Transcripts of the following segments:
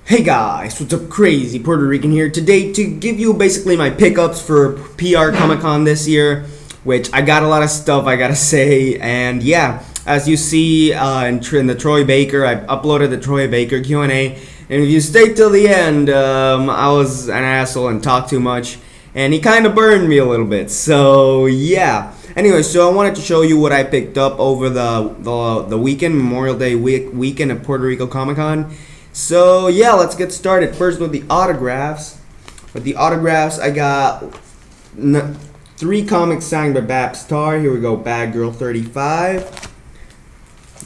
Hey guys, what's up? Crazy Puerto Rican here today to give you basically my pickups for PR Comic Con this year, which I got a lot of stuff I gotta say, and yeah, as you see in the Troy Baker, I uploaded the Troy Baker Q&A, and if you stayed till the end, I was an asshole and talked too much, and he kind of burned me a little bit, so yeah. Anyway, so I wanted to show you what I picked up over the weekend, Memorial Day weekend at Puerto Rico Comic Con. So yeah, let's get started. First with the autographs. With the autographs, I got 3 comics signed by Babs Tarr. Here we go. Bad Girl 35,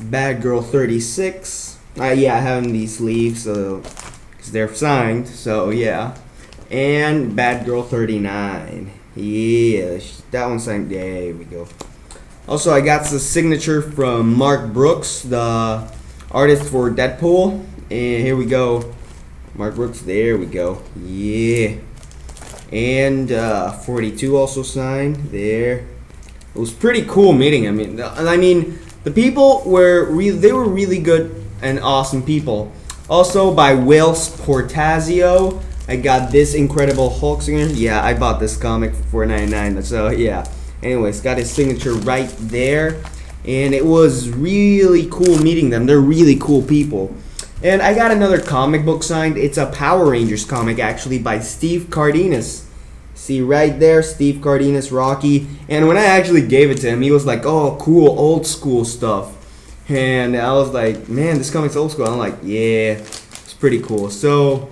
Bad Girl 36. Yeah, I have them in these sleeves, so because they're signed. So yeah, and Bad Girl 39. Yeah, that one's signed. There we go. Also, I got the signature from Mark Brooks, the artist for Deadpool. And here we go, Mark Brooks, there we go, yeah. And 42 also signed, there. It was pretty cool meeting, I mean, the people were really good and awesome people. Also by Will Portazio, I got this Incredible Hulk signature. Yeah, I bought this comic for $4.99, so yeah. Anyways, got his signature right there. And it was really cool meeting them, they're really cool people. And I got another comic book signed. It's a Power Rangers comic, actually, by Steve Cardenas. See right there, Steve Cardenas, Rocky. And when I actually gave it to him, he was like, "Oh, cool, old school stuff." And I was like, "Man, this comic's old school." I'm like, "Yeah, it's pretty cool." So,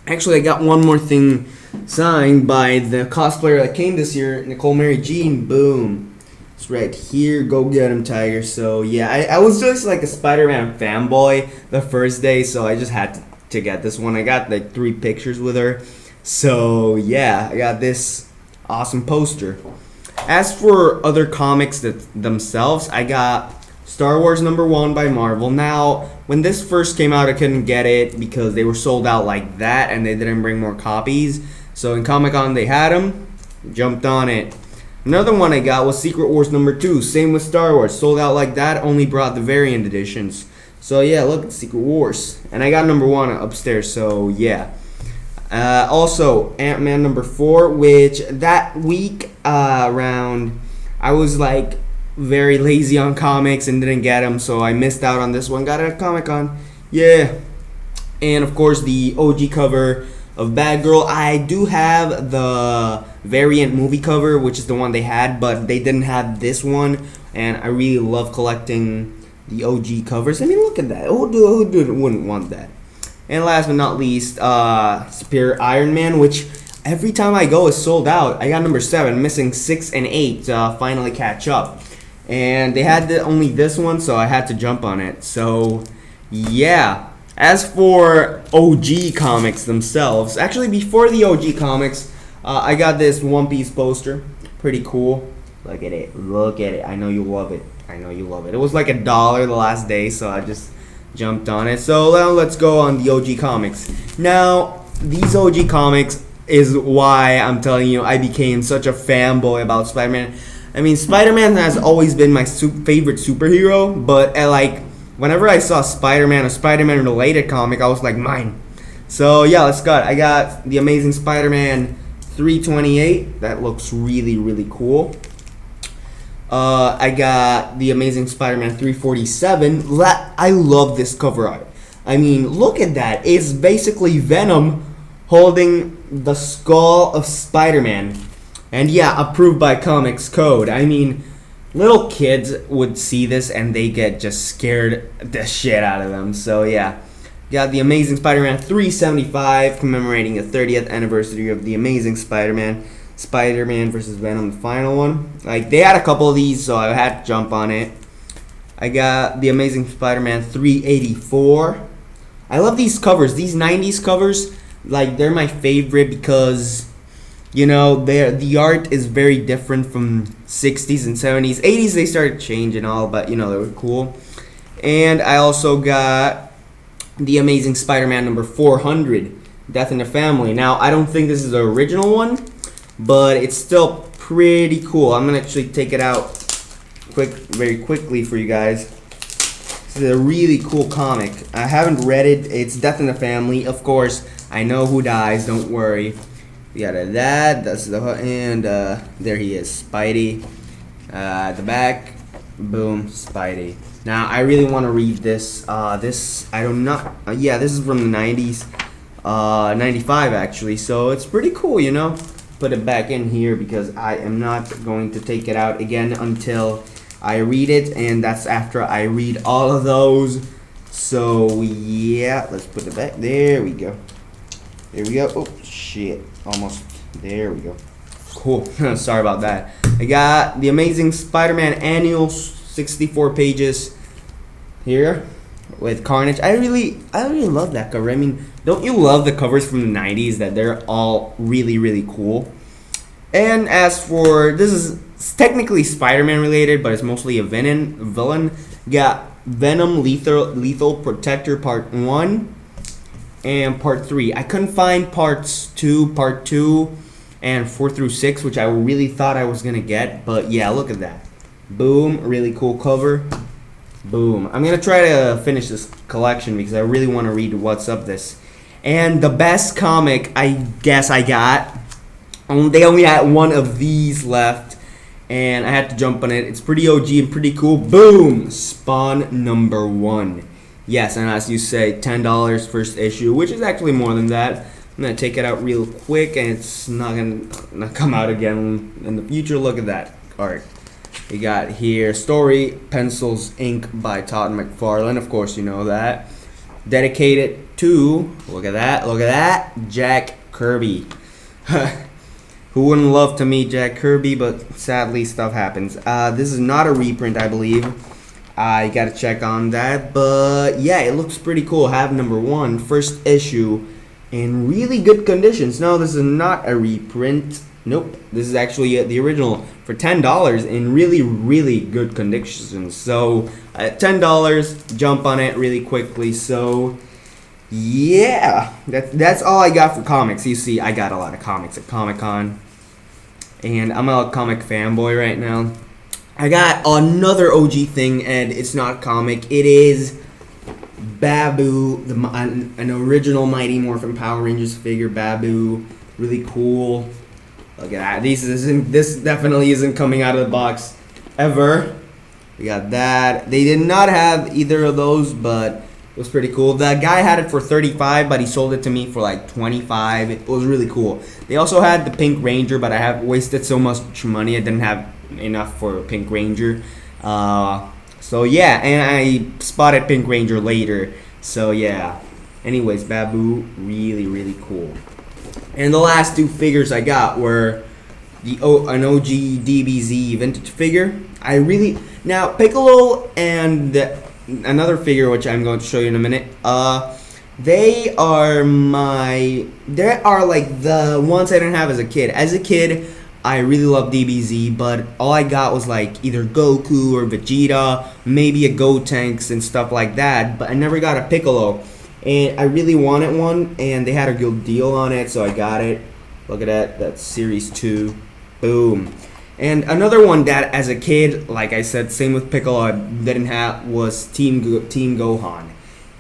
actually, I got one more thing signed by the cosplayer that came this year, Nicole Mary Jean. Boom. It's right here. Go get him, Tiger. So yeah, I was just like a Spider-Man fanboy the first day, so I just had to get this one. I got like 3 pictures with her. So yeah, I got this awesome poster. As for other comics themselves, I got Star Wars #1 by Marvel. Now, when this first came out, I couldn't get it because they were sold out like that and they didn't bring more copies. So in Comic-Con they had them, jumped on it. Another one I got was Secret Wars #2. Same with Star Wars. Sold out like that, only brought the variant editions. So yeah, look at Secret Wars. And I got #1 upstairs, so yeah. Also, Ant-Man #4, which that week around, I was like very lazy on comics and didn't get them, so I missed out on this one. Got it at Comic-Con. Yeah. And of course, the OG cover of Bad Girl. I do have the variant movie cover, which is the one they had, but they didn't have this one, and I really love collecting the OG covers. I mean, look at that. Who wouldn't want that? And last but not least, Superior Iron Man, which every time I go is sold out. I got #7, missing 6 and 8 to finally catch up. And they had only this one, so I had to jump on it. So, yeah. As for OG comics themselves, actually before the OG comics, I got this One Piece poster. Pretty cool. Look at it. Look at it. I know you love it. I know you love it. It was like $1 the last day, so I just jumped on it. So now let's go on the OG comics. Now, these OG comics is why I'm telling you I became such a fanboy about Spider-Man. I mean, Spider-Man has always been my favorite superhero, but whenever I saw Spider-Man or Spider-Man related comic, I was like, mine. So yeah, let's go. I got the Amazing Spider-Man 328. That looks really, really cool. I got the Amazing Spider-Man 347. I love this cover art. I mean, look at that. It's basically Venom holding the skull of Spider-Man. And yeah, approved by Comics Code. I mean, little kids would see this and they get just scared the shit out of them. So yeah, got the Amazing Spider-Man 375 commemorating the 30th anniversary of the Amazing Spider-Man. Spider-Man versus Venom, the final one. Like, they had a couple of these, so I had to jump on it. I got the Amazing Spider-Man 384. I love these covers. These 90s covers, like, they're my favorite because, you know, the art is very different from 60s and 70s. 80s, they started changing all, but, you know, they were cool. And I also got the Amazing Spider-Man #400, Death in the Family. Now, I don't think this is the original one, but it's still pretty cool. I'm going to actually take it out very quickly for you guys. This is a really cool comic. I haven't read it. It's Death in the Family. Of course, I know who dies. Don't worry. We got that. That's the and there he is, Spidey. At the back, boom, Spidey. Now I really want to read this. This I don't know. Yeah, this is from the 90s, 95 actually. So it's pretty cool, you know. Put it back in here because I am not going to take it out again until I read it, and that's after I read all of those. So yeah, let's put it back. There we go. There we go. Oh shit, almost. There we go. Cool. Sorry about that. I got the Amazing Spider-Man Annual, 64 pages here with Carnage. I really love that cover. I mean, don't you love the covers from the 90s that they're all really cool? And as for this is technically Spider-Man related, but it's mostly a villain. Got Venom Lethal Protector Part 1 and Part 3. I couldn't find Part 2 and 4 through 6, which I really thought I was gonna get, but yeah, look at that. Boom, really cool cover. Boom. I'm gonna try to finish this collection because I really want to read what's up this. And the best comic I guess I got, they only had one of these left, and I had to jump on it. It's pretty OG and pretty cool. Boom! Spawn #1. Yes, and as you say, $10 first issue, which is actually more than that. I'm gonna take it out real quick, and it's not gonna come out again in the future. Look at that art. We got here story, pencils, ink by Todd McFarlane. Of course, you know that. Dedicated to look at that, Jack Kirby. Who wouldn't love to meet Jack Kirby? But sadly, stuff happens. This is not a reprint, I believe. I gotta check on that, but yeah, it looks pretty cool. Have #1, first issue. In really good conditions. No, this is not a reprint. Nope, this is actually the original for $10 in really good conditions. So at $10, jump on it really quickly. So yeah, that's all I got for comics. You see, I got a lot of comics at Comic Con, and I'm a comic fanboy right now. I got another OG thing, and it's not comic. It is Babu, an original Mighty Morphin Power Rangers figure. Babu, really cool. Look at that. This definitely isn't coming out of the box ever. We got that. They did not have either of those, but it was pretty cool. The guy had it for $35, but he sold it to me for like $25. It was really cool. They also had the Pink Ranger, but I have wasted so much money. I didn't have enough for Pink Ranger. So yeah, and I spotted Pink Ranger later. So yeah. Anyways, Babu, really cool. And the last two figures I got were an OG DBZ vintage figure. Now Piccolo and another figure which I'm going to show you in a minute. They are like the ones I didn't have as a kid. As a kid, I really loved DBZ, but all I got was like either Goku or Vegeta, maybe a Gotenks and stuff like that, but I never got a Piccolo. And I really wanted one, and they had a good deal on it, so I got it. Look at that, that's Series 2. Boom. And another one that as a kid, like I said, same with Piccolo, I didn't have was Team Gohan.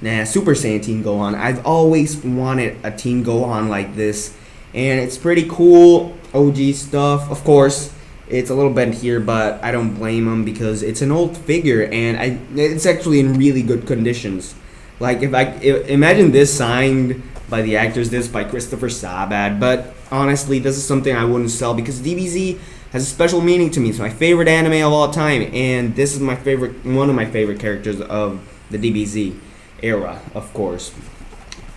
Nah, Super Saiyan Team Gohan. I've always wanted a Team Gohan like this, and it's pretty cool. OG stuff, of course. It's a little bent here, but I don't blame them because it's an old figure, and it's actually in really good conditions. Like imagine this signed by the actors, this by Christopher Sabat. But honestly, this is something I wouldn't sell because DBZ has a special meaning to me. It's my favorite anime of all time, and this is one of my favorite characters of the DBZ era, of course.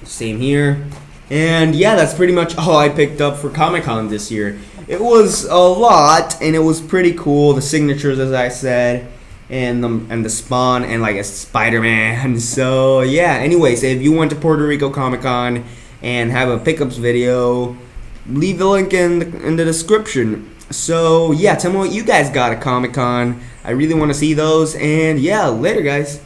Same here. And yeah, that's pretty much all I picked up for Comic Con this year. It was a lot, and it was pretty cool. The signatures, as I said, and the Spawn, and like a Spider-Man. So yeah, anyways, if you went to Puerto Rico Comic Con and have a pickups video, leave the link in the description. So yeah, tell me what you guys got at Comic Con. I really want to see those, and yeah, later guys.